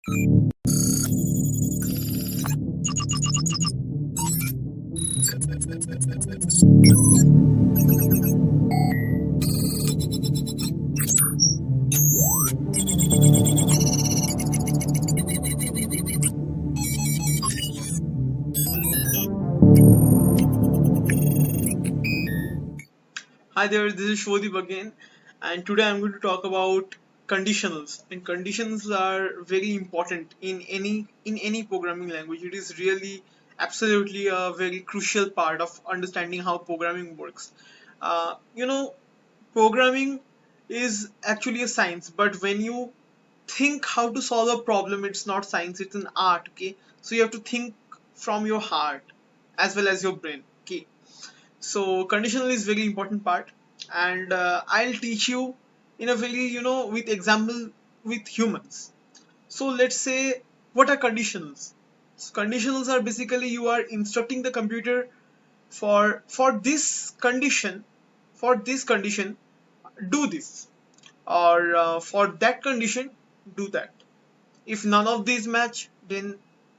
Hi there, this is Subhodeep again, and today I'm going to talk about conditionals. And conditionals are very important in any programming language. It is really absolutely a very crucial part of understanding how programming works. You know, programming is actually a science, but when you think how to solve a problem, it's not science, it's an art. Okay, so you have to think from your heart as well as your brain. Okay, so conditional is very important part, and I'll teach you in a very, with example with humans. So let's say, what are conditionals? So conditionals are basically you are instructing the computer for this condition do this, or for that condition do that. If none of these match, then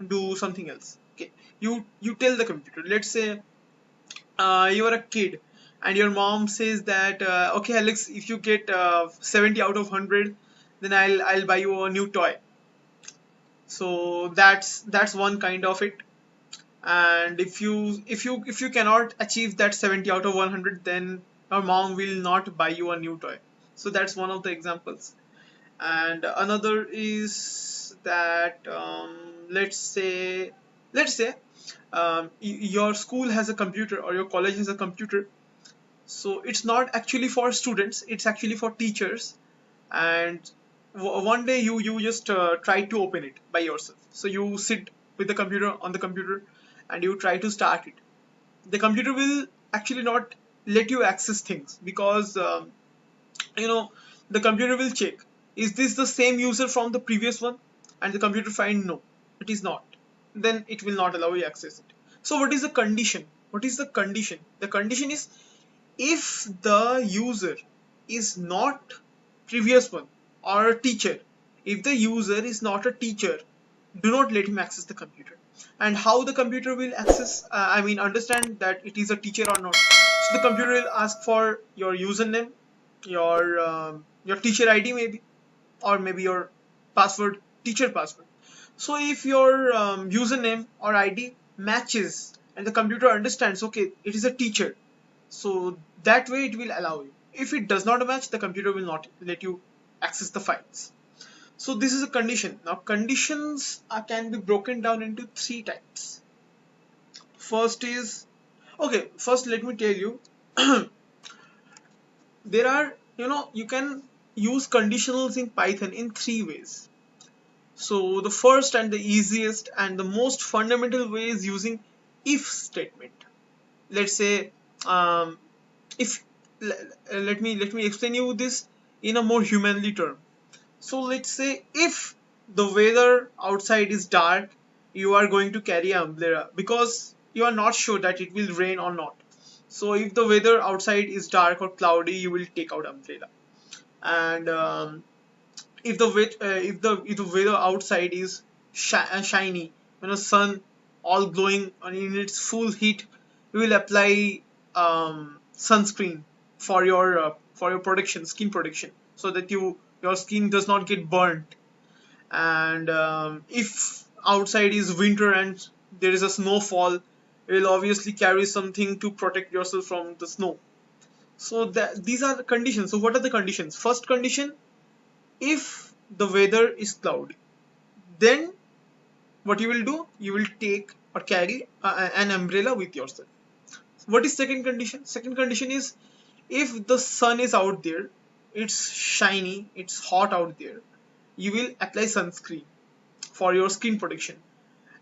do something else. Okay, you tell the computer, let's say you are a kid and your mom says that okay Alex, if you get 70 out of 100, then I'll buy you a new toy. So that's one kind of it. And if you cannot achieve that 70 out of 100, then your mom will not buy you a new toy. So that's one of the examples. And another is that let's say your school has a computer or your college has a computer. So it's not actually for students, it's actually for teachers. And one day you just try to open it by yourself. So you sit with the computer on the computer and you try to start it. The computer will actually not let you access things because you know the computer will check, is this the same user from the previous one? And the computer find no, it is not. Then it will not allow you access it. So what is the condition? What is the condition? The condition is, if the user is not previous one or a teacher, if the user is not a teacher, do not let him access the computer. And how the computer will access, understand that it is a teacher or not? So the computer will ask for your username, your teacher ID maybe, or maybe your password, teacher password. So if your username or ID matches and the computer understands, okay, it is a teacher, so that way it will allow you. If it does not match, the computer will not let you access the files. So this is a condition. Now conditions can be broken down into three types. First is, okay, first let me tell you, there are, you can use conditionals in Python in three ways. So the first and the easiest and the most fundamental way is using if statement. Let's say, if let me explain you this in a more humanly term. So let's say, if the weather outside is dark, you are going to carry an umbrella because you are not sure that it will rain or not. So if the weather outside is dark or cloudy, you will take out umbrella. And if the weather outside is shiny, when the sun all glowing and in its full heat, you will apply sunscreen for your protection, skin protection, so that your skin does not get burnt. And if outside is winter and there is a snowfall, you will obviously carry something to protect yourself from the snow. So these are the conditions. So what are the conditions? First condition, if the weather is cloudy, then what you will do, you will take or carry an umbrella with yourself. What is second condition? Second condition is, if the sun is out there, it's shiny, it's hot out there, you will apply sunscreen for your skin protection.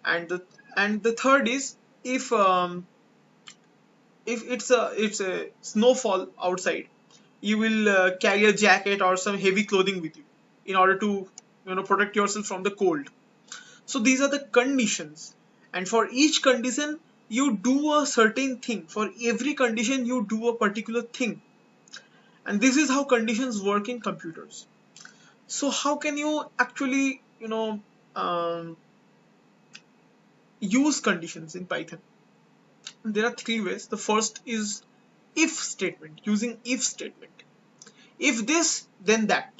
And the third is, if it's a snowfall outside, you will carry a jacket or some heavy clothing with you in order to protect yourself from the cold. So these are the conditions, and for each condition you do a certain thing. For every condition you do a particular thing, and this is how conditions work in computers. So how can you actually um, use conditions in Python. There are three ways. The first is if statement, using if statement. If this, then that.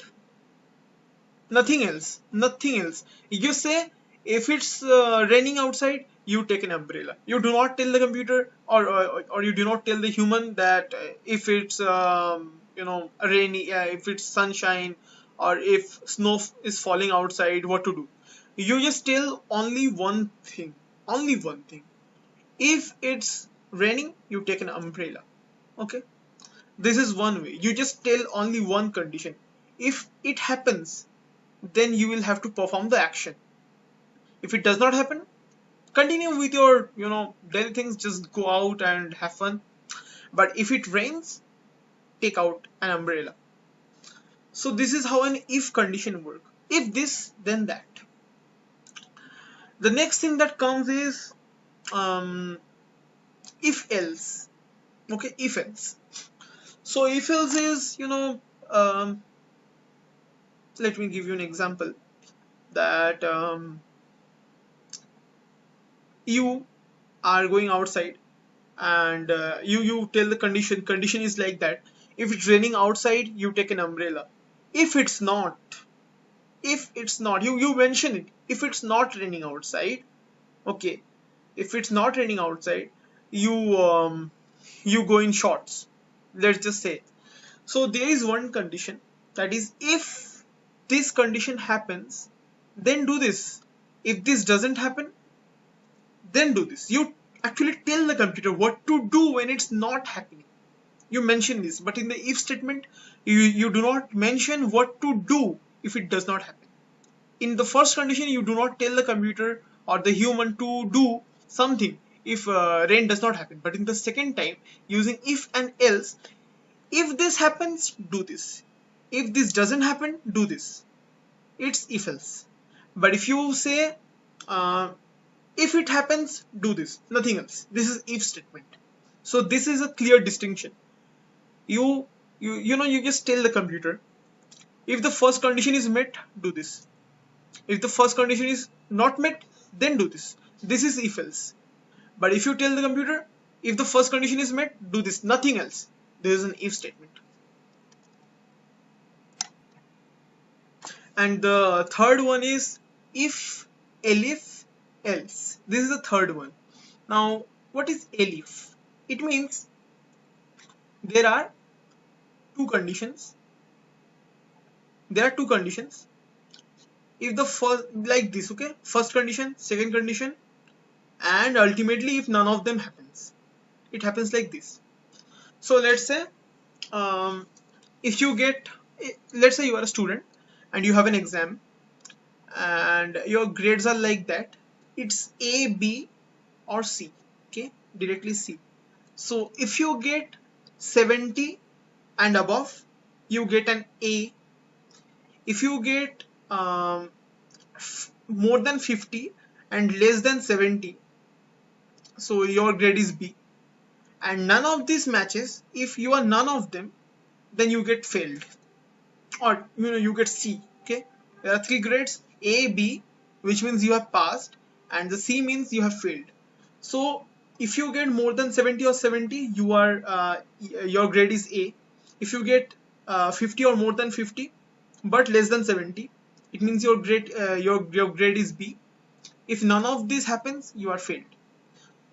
Nothing else. Nothing else. You say if it's raining outside, you take an umbrella. You do not tell the computer or you do not tell the human that if it's rainy, if it's sunshine or if snow is falling outside, what to do. You just tell only one thing. Only one thing. If it's raining, you take an umbrella. Okay. This is one way. You just tell only one condition. If it happens, then you will have to perform the action. If it does not happen, continue with your daily things, just go out and have fun. But if it rains, take out an umbrella. So this is how an if condition works. If this, then that. The next thing that comes is if else. Okay, if else. So if else is let me give you an example that you are going outside and you tell the condition is like that. If it's raining outside, you take an umbrella. If it's not, you mention it. If it's not raining outside, okay, if it's not raining outside, you go in shorts, let's just say. So there is one condition, that is if this condition happens, then do this. If this doesn't happen, then do this. You actually tell the computer what to do when it's not happening. You mention this, but in the if statement, you do not mention what to do if it does not happen. In the first condition, you do not tell the computer or the human to do something if rain does not happen. But in the second time, using if and else, if this happens, do this. If this doesn't happen, do this. It's if else. But if you say if it happens, do this, nothing else, this is if statement. So this is a clear distinction. You just tell the computer, if the first condition is met, do this. If the first condition is not met, then do this. This is if else. But if you tell the computer, if the first condition is met, do this, nothing else, this is an if statement. And the third one is if, elif, else. This is the third one. Now, what is elif? It means there are two conditions. If the first, like this, okay, first condition, second condition, and ultimately if none of them happens, it happens like this. So let's say if you get, let's say you are a student and you have an exam and your grades are like that, it's A, B or C, okay, directly C. So if you get 70 and above, you get an A. If you get more than 50 and less than 70, so your grade is B. And none of these matches, if you are none of them, then you get failed, or you get C. Okay, there are three grades, A, B, which means you have passed, and the C means you have failed. So if you get more than 70 or 70, you are your grade is A. If you get 50 or more than 50 but less than 70, it means your grade is B. If none of this happens, you are failed.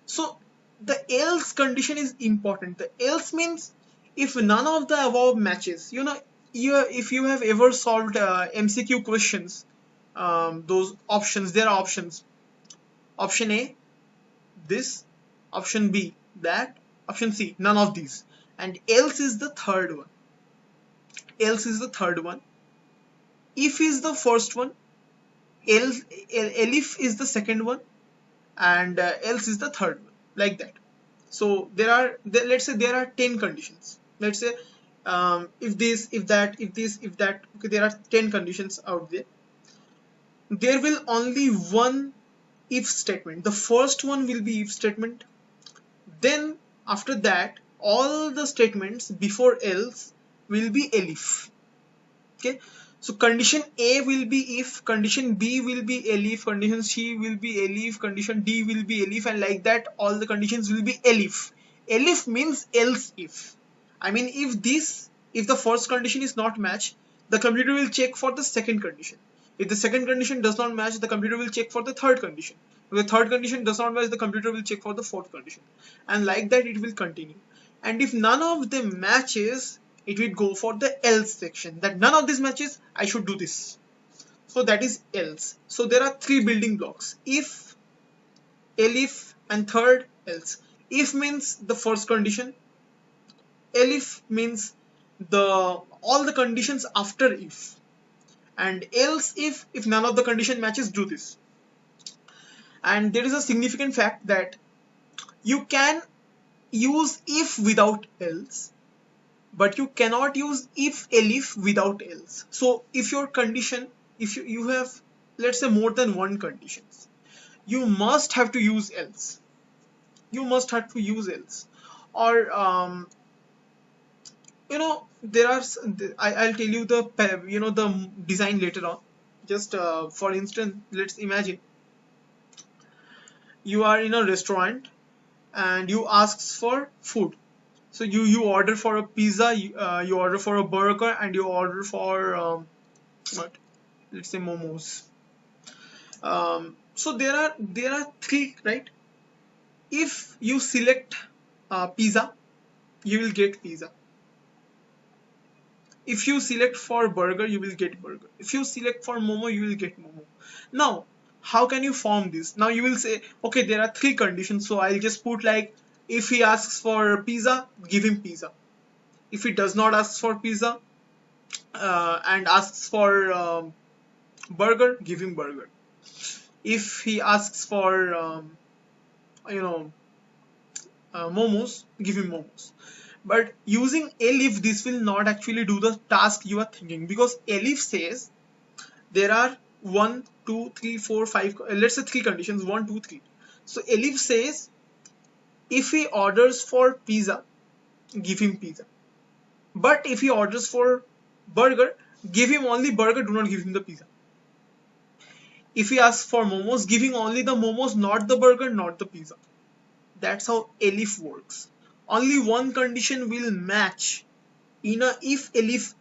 So the else condition is important. The else means if none of the above matches. If you have ever solved MCQ questions, those options, there are options. Option A, this. Option B, that. Option C, none of these. And else is the third one. If is the first one, elif is the second one, and else is the third one, like that. So let's say there are 10 conditions. Let's say if this, if that, if this, if that. Okay, there are 10 conditions out there. There will only one if statement. The first one will be if statement. Then after that, all the statements before else will be elif. Okay, So condition A will be if, condition B will be elif, condition C will be elif, condition D will be elif, and like that all the conditions will be elif. Elif means else if. I mean, if the first condition is not matched, the computer will check for the second condition. If the second condition does not match, the computer will check for the third condition. If the third condition does not match, the computer will check for the fourth condition. And like that it will continue. And if none of them matches, it will go for the else section. That none of these matches, I should do this. So that is else. So there are three building blocks: if, elif, and third else. If means the first condition. Elif means all the conditions after if. And else if none of the condition matches, do this. And there is a significant fact that you can use if without else, but you cannot use if elif without else. So if your condition, if you have, let's say, more than one conditions, you must have to use else. You must have to use else. Or there are, I'll tell you the design later on. Just for instance, let's imagine you are in a restaurant and you ask for food. So you order for a pizza, you order for a burger, and you order for what? Let's say momos. So there are three, right? If you select pizza, you will get pizza. If you select for burger, you will get burger. If you select for momo, you will get momo. Now, how can you form this? Now you will say, okay, there are three conditions, so I'll just put like, if he asks for pizza, give him pizza. If he does not ask for pizza and asks for burger, give him burger. If he asks for momos, give him momos. But using elif, this will not actually do the task you are thinking, because elif says there are 1, 2, 3, 4, 5, let's say 3 conditions, 1, 2, 3. So elif says if he orders for pizza, give him pizza. But if he orders for burger, give him only burger, do not give him the pizza. If he asks for momos, give him only the momos, not the burger, not the pizza. That's how elif works. Only one condition will match in a if elif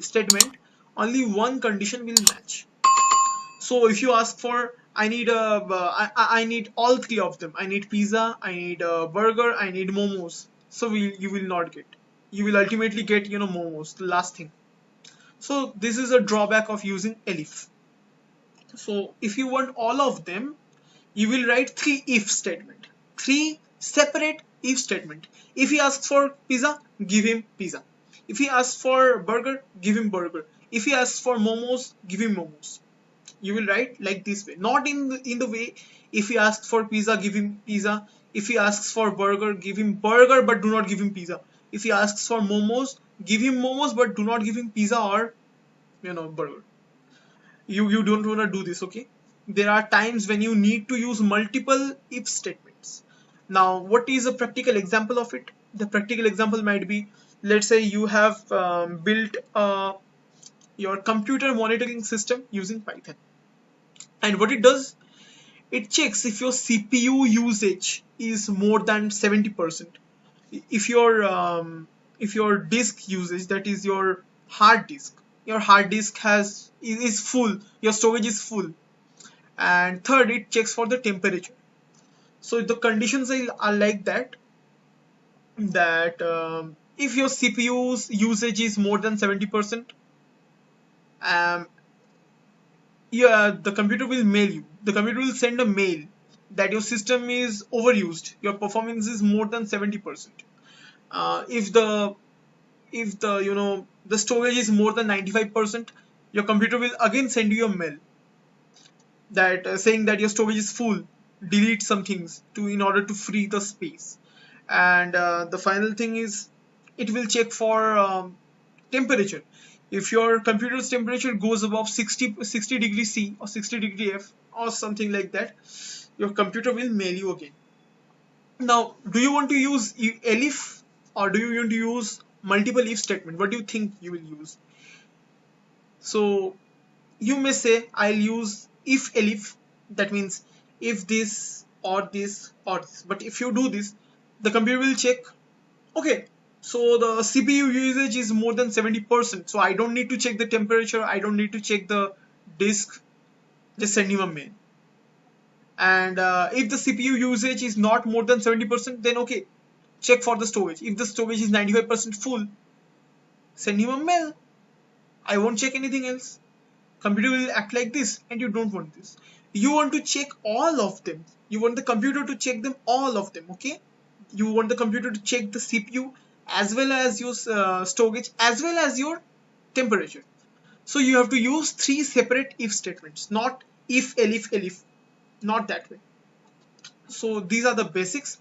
statement. Only one condition will match. So if you ask for, I need all three of them. I need pizza, I need a burger, I need momos. So you will not get. You will ultimately get momos, the last thing. So this is a drawback of using elif. So if you want all of them, you will write 3 if statement. 3 separate if statement. If he asks for pizza, give him pizza. If he asks for burger, give him burger. If he asks for momos, give him momos. You will write like this way, not in the way if he asks for pizza, give him pizza. If he asks for burger, give him burger, but do not give him pizza. If he asks for momos, give him momos, but do not give him pizza or burger. You don't want to do this, okay? There are times when you need to use multiple if statements. Now, what is a practical example of it? The practical example might be, let's say you have built your computer monitoring system using Python. And what it does, it checks if your CPU usage is more than 70%. If your disk usage, that is your hard disk is full, your storage is full. And third, it checks for the temperature. So the conditions are like that if your CPU's usage is more than 70%, the computer will mail you. The computer will send a mail that your system is overused. Your performance is more than 70%. If the storage is more than 95%, your computer will again send you a mail that saying that your storage is full. Delete some things in order to free the space. And the final thing is, it will check for temperature. If your computer's temperature goes above 60 degrees C or 60 degree F or something like that, your computer will mail you again. Now, do you want to use elif or do you want to use multiple if statement? What do you think you will use? So you may say I'll use if elif, that means if this or this or this. But if you do this, the computer will check, okay, so the CPU usage is more than 70%, so I don't need to check the temperature, I don't need to check the disk, just send him a mail. And if the CPU usage is not more than 70%, then okay, check for the storage. If the storage is 95% full, send him a mail. I won't check anything else. Computer will act like this, and you don't want this. You want to check all of them. You want the computer to check them, all of them, okay? You want the computer to check the CPU as well as your storage as well as your temperature. So you have to use 3 separate if statements, not if elif elif, not that way. So these are the basics.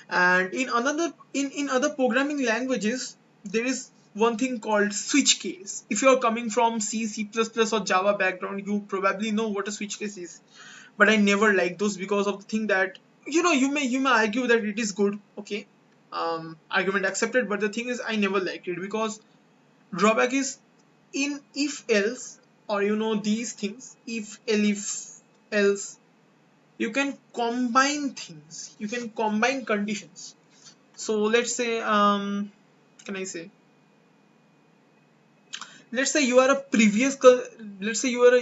And in other programming languages, there is one thing called switch case. If you are coming from C++ or Java background, you probably know what a switch case is. But I never like those because of the thing that, you may argue that it is good, okay, argument accepted. But the thing is, I never liked it because drawback is, in if else, or these things, if elif else, you can combine things, you can combine conditions. So let's say, can I say, let's say you are a previous let's say you are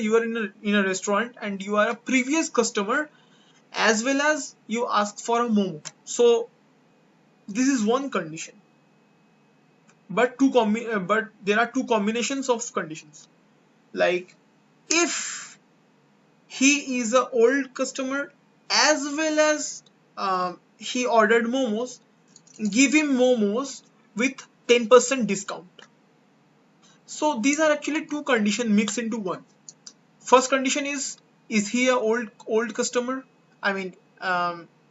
in a restaurant, and you are a previous customer, as well as you ask for a momo. So this is one condition, but but there are two combinations of conditions. Like, if he is a old customer, as well as he ordered momos, give him momos with 10% discount. So these are actually two conditions mixed into one. First condition is he a old customer? I mean,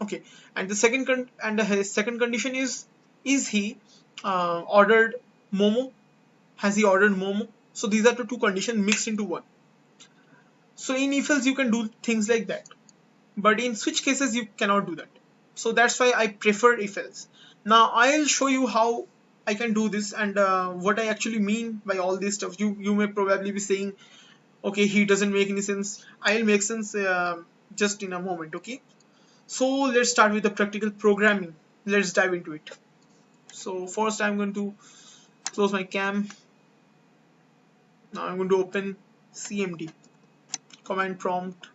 okay. And the second condition is he ordered momo? Has he ordered momo? So these are the two conditions mixed into one. So in if else you can do things like that, but in switch cases you cannot do that. So that's why I prefer if else. Now I'll show you how I can do this, and what I actually mean by all this stuff. You may probably be saying, okay, he doesn't make any sense. I'll make sense just in a moment, okay? So let's start with the practical programming. Let's dive into it. So first I'm going to close my cam. Now I'm going to open CMD, command prompt.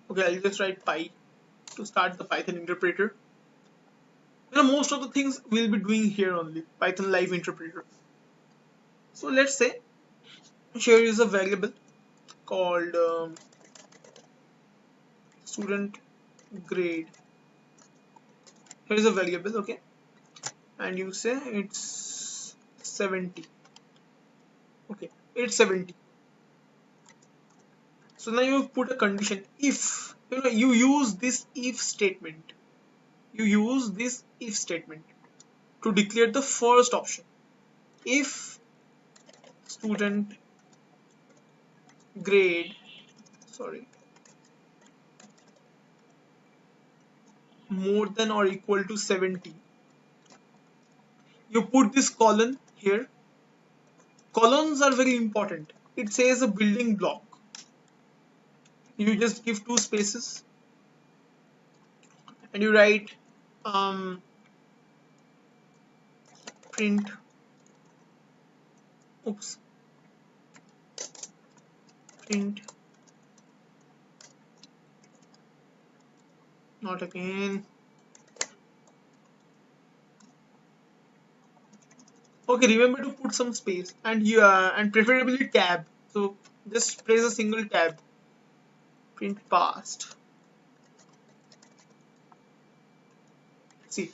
Okay, I'll just write Py to start the Python interpreter. Most of the things we'll be doing here only, Python live interpreter. So let's say here is a variable called student grade. Here is a variable, okay, and you say it's 70. Okay, it's 70. So now you put a condition. If you use this if statement, to declare the first option. If student grade, more than or equal to 70, you put this colon here. Colons are very important. It says a building block. You just give 2 spaces and you write print, print, not again. Okay, remember to put some space, and and preferably tab. So just press a single tab. Print past. See,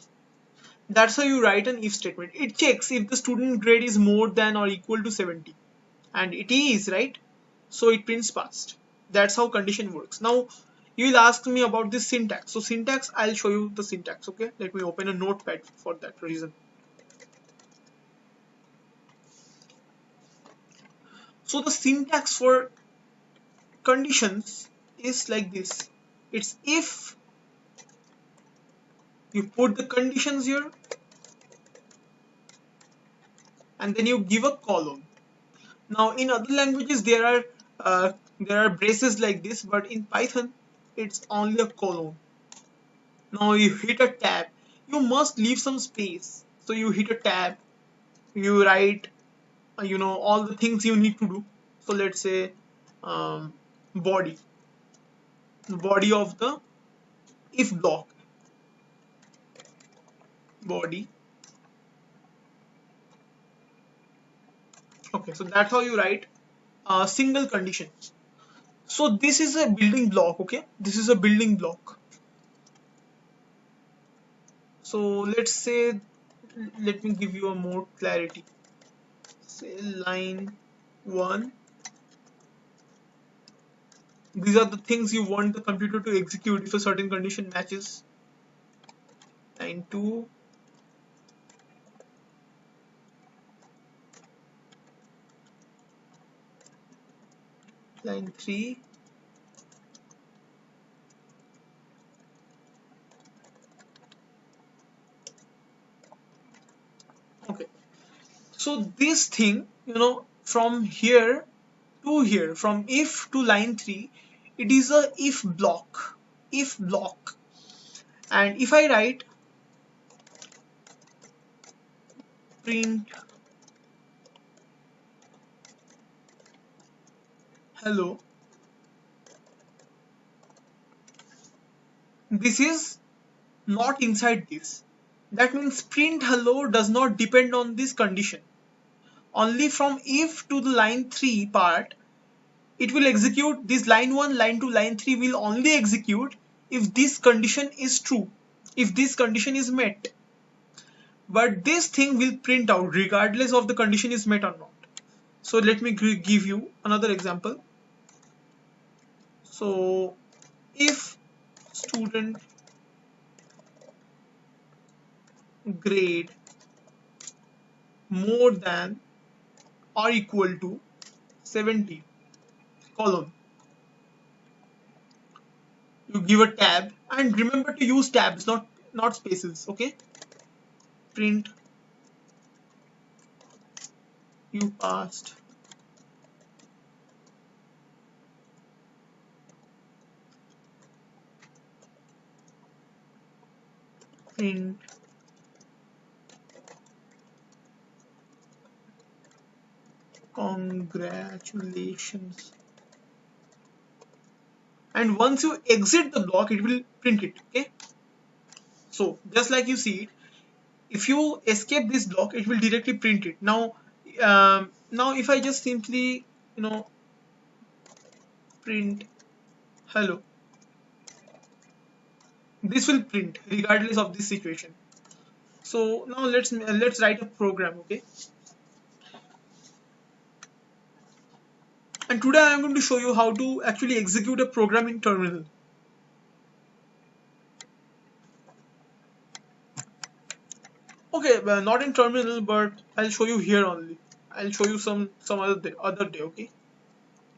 that's how you write an if statement. It checks if the student grade is more than or equal to 70, and it is, right? So it prints past. That's how condition works. Now you will ask me about this syntax. So syntax, I'll show you the syntax. Okay, let me open a notepad for that reason. So the syntax for conditions is like this. It's if you put the conditions here and then you give a column. Now in other languages there are braces like this, but in Python it's only a column. Now you hit a tab, you must leave some space. So you hit a tab, you write all the things you need to do. So let's say um, body, the body of the if block, body. Okay, so that's how you write a single condition. So this is a building block. Okay, this is a building block. So let's say, let me give you a more clarity. Say line 1, these are the things you want the computer to execute if a certain condition matches. Line 2, line 3, okay. So this thing, from here to here, from if to line 3, it is a if block. And if I write print hello, this is not inside this. That means print hello does not depend on this condition. Only from if to the line 3 part, it will execute this line 1, line 2, line 3 will only execute if this condition is true, if this condition is met. But this thing will print out regardless of the condition is met or not. So let me give you another example. So if student grade more than or equal to 70, column, you give a tab, and remember to use tabs, not spaces. Okay, print you passed, print congratulations. And once you exit the block, it will print it. Okay, so just like you see it, if you escape this block, it will directly print it. Now if I just simply print hello, this will print regardless of this situation. So now let's write a program. Okay, and today I am going to show you how to actually execute a program in terminal. Okay, well, not in terminal, but I'll show you here only. I'll show you some other day, okay?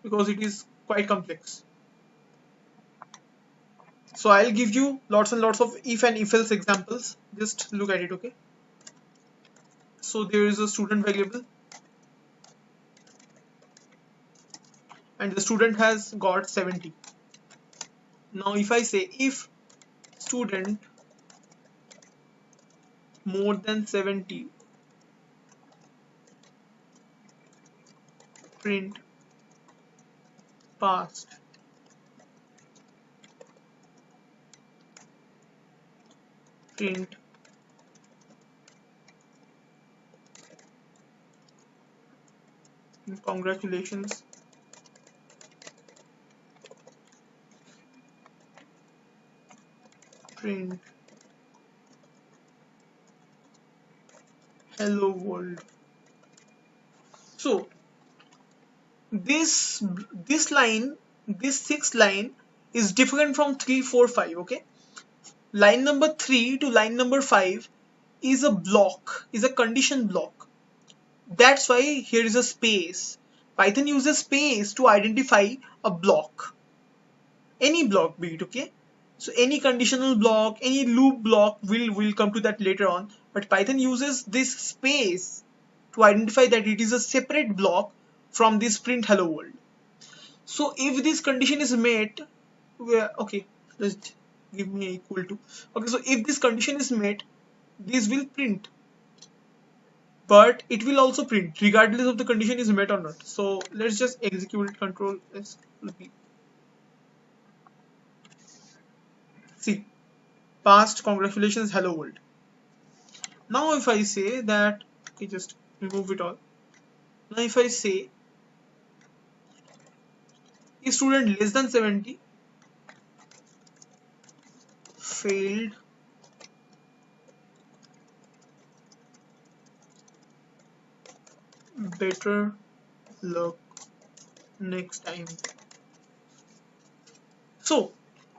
Because it is quite complex. So I'll give you lots and lots of if and if else examples. Just look at it, okay? So there is a student variable, and the student has got 70. Now if I say if student more than 70, print passed, print congratulations, print hello world. So this line, this sixth line is different from 3, 4, 5. Okay, line number 3 to line number 5 is a block, is a condition block. That's why here is a space. Python uses space to identify a block, any block be it, okay? So any conditional block, any loop block, will come to that later on, but Python uses this space to identify that it is a separate block from this print hello world. So if this condition is met, okay, just give me equal to, okay, so if this condition is met, this will print, but it will also print regardless of the condition is met or not. So let's just execute it, control S. See, passed, congratulations, hello world. Now if I say that, okay, just remove it all. Now if I say is student less than 70, failed, better luck next time. So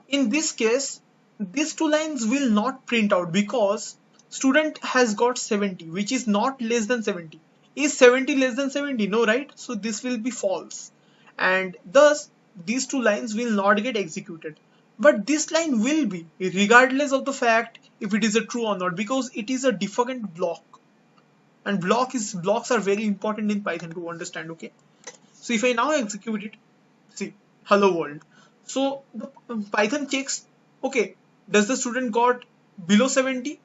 in this case, these two lines will not print out because student has got 70, which is not less than 70. Is 70 less than 70? No, right? So this will be false, and thus these two lines will not get executed. But this line will be, regardless of the fact if it is a true or not, because it is a different block, and blocks are very important in Python to understand. Okay, so if I now execute it, see, hello world. So the Python checks, okay, does the student got below 70?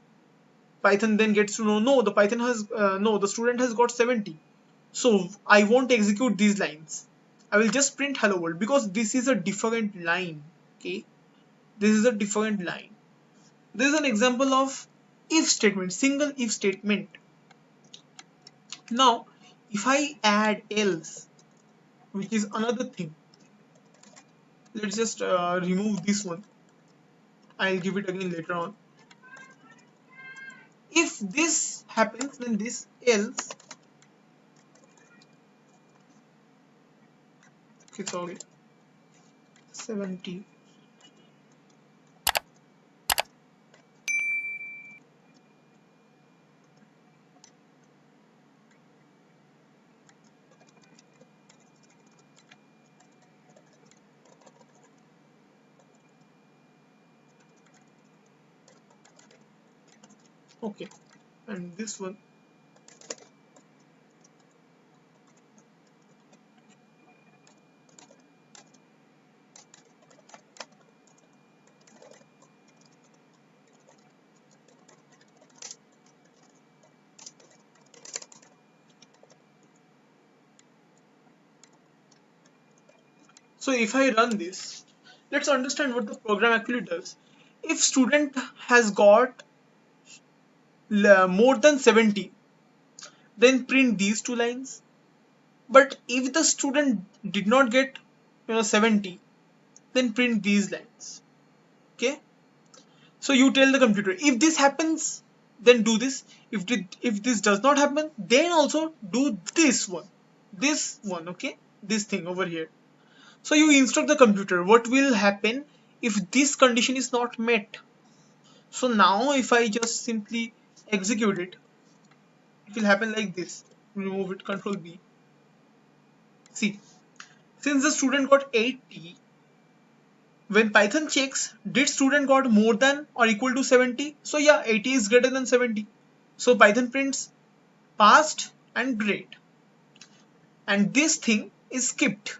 Python then gets to know, no, the Python has no, the student has got 70. So I won't execute these lines. I will just print hello world because this is a different line. Okay, this is a different line. This is an example of if statement, single if statement. Now if I add else, which is another thing, let's just remove this one. I'll give it again later on. If this happens, then this else, okay, sorry, 70. Okay, and this one, so if I run this, let's understand what the program actually does. If student has got more than 70, then print these two lines. But if the student did not get 70, then print these lines. Okay, so you tell the computer if this happens, then do this. If this does not happen, then also do this one, okay, this thing over here. So you instruct the computer what will happen if this condition is not met. So now if I just simply execute it, it will happen like this. Remove it, control B. See, since the student got 80, when Python checks, did student got more than or equal to 70? So yeah, 80 is greater than 70. So Python prints passed and grade. And this thing is skipped.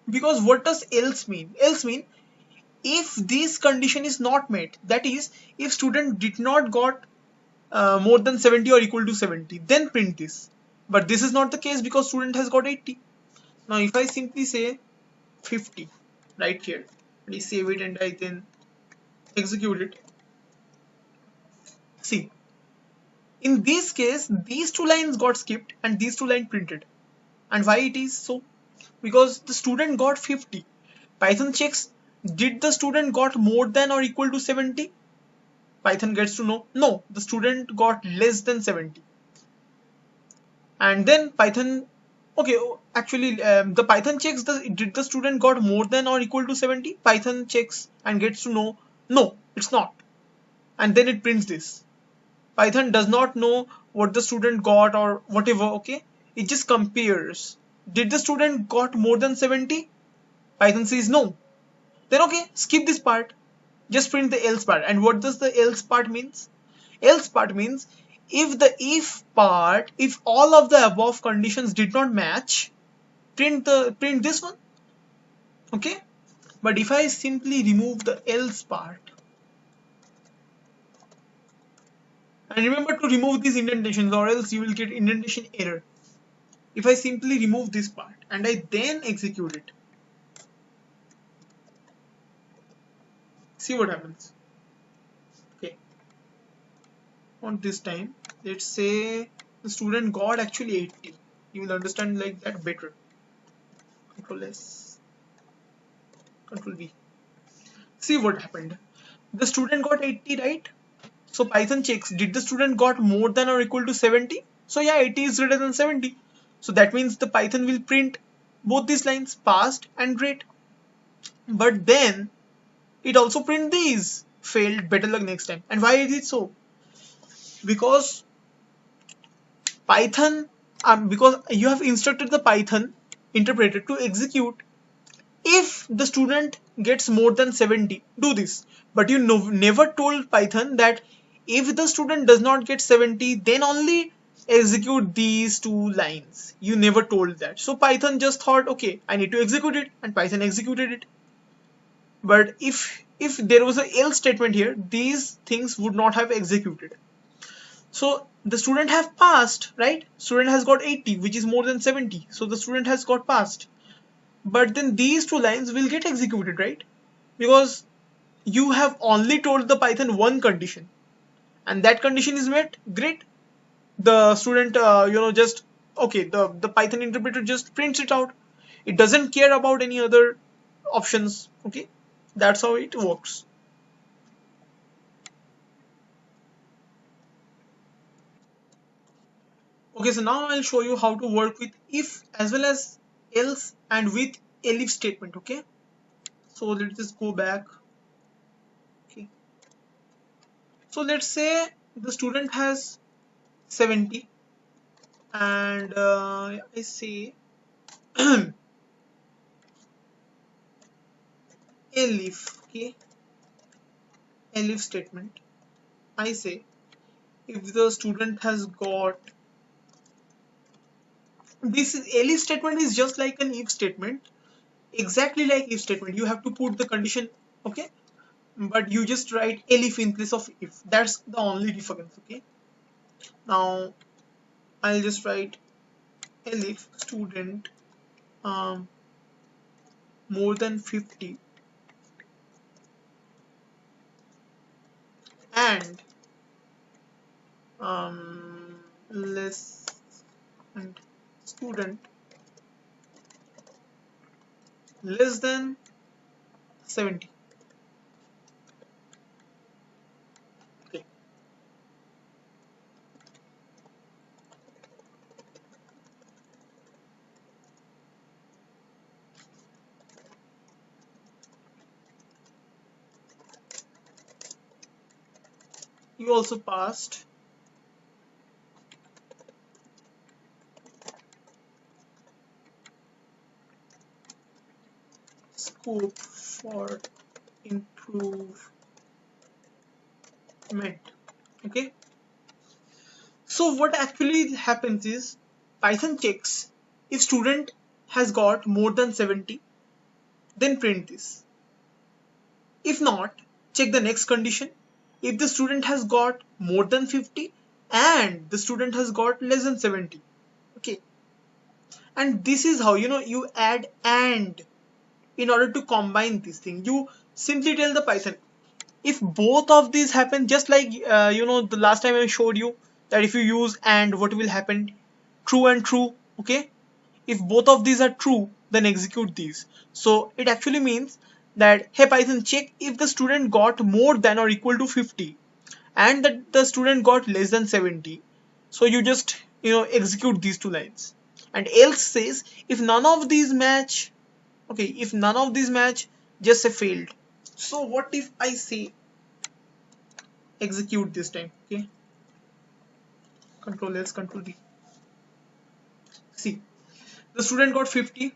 Because what does else mean? Else mean if this condition is not met, that is if student did not got more than 70 or equal to 70, then print this. But this is not the case because student has got 80. Now if I simply say 50 right here, I save it and I then execute it. See, in this case these two lines got skipped and these two lines printed. And why it is so? Because the student got 50. Python checks, did the student got more than or equal to 70? Python gets to know, no, the student got less than 70. And then Python, okay, actually the Python checks, did the student got more than or equal to 70? Python checks and gets to know, no, it's not. And then it prints this. Python does not know what the student got or whatever, okay? It just compares. Did the student got more than 70? Python says no. Then okay, skip this part. Just print the else part. And what does the else part means? Else part means if the if part, if all of the above conditions did not match, print this one. Okay? But if I simply remove the else part, and remember to remove these indentations or else you will get indentation error. If I simply remove this part and I then execute it, see what happens. Okay, on this time, let's say the student got actually 80. You will understand like that better. Control S, Control V. See what happened. The student got 80, right? So Python checks, did the student got more than or equal to 70? So yeah, 80 is greater than 70. So that means the Python will print both these lines, passed and great. But then it also print these, failed, better luck next time. And why is it so? Because Python, because you have instructed the Python interpreter to execute if the student gets more than 70, do this. But you never told Python that if the student does not get 70, then only execute these two lines. You never told that. So Python just thought, okay, I need to execute it, and Python executed it. But if there was a else statement here, these things would not have executed. So the student have passed, right? Student has got 80, which is more than 70. So the student has got passed. But then these two lines will get executed, right? Because you have only told the Python one condition, and that condition is met. Great. The student, just okay. The Python interpreter just prints it out. It doesn't care about any other options. Okay, that's how it works. Okay, so now I'll show you how to work with if as well as else and with elif statement. Okay, so let's just go back. Okay, so let's say the student has 70 and I say elif. Okay, elif statement. I say if the student has got, this is elif statement is just like an if statement, exactly like if statement. You have to put the condition, okay, but you just write elif in place of if. That's the only difference. Okay, now I'll just write elif student more than 50 and less, and student less than 70. Okay, you also passed scope for improvement. Okay, so what actually happens is Python checks if student has got more than 70, then print this. If not, check the next condition. If the student has got more than 50 and the student has got less than 70. Okay, and this is how you add and in order to combine this thing. You simply tell the Python if both of these happen, just like the last time I showed you that if you use and what will happen, true and true. Okay, if both of these are true, then execute these. So it actually means that, hey Python, check if the student got more than or equal to 50 and that the student got less than 70. So you just execute these two lines. And else says if none of these match, okay, if none of these match, just say failed. So what if I say execute this time? Okay, Control S, Control V. See, The student got 50.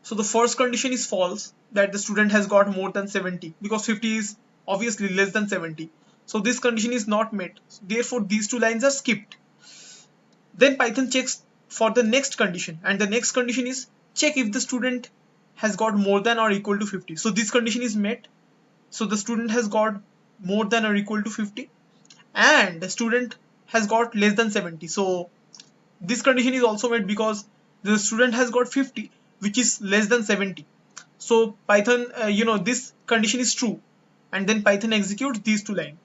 So the first condition is false, that the student has got more than 70, because 50 is obviously less than 70. So this condition is not met. Therefore, these two lines are skipped. Then Python checks for the next condition, and the next condition is check if the student has got more than or equal to 50. So this condition is met. So the student has got more than or equal to 50, and the student has got less than 70. So this condition is also met because the student has got 50, which is less than 70. So Python, this condition is true, and then Python executes these two lines.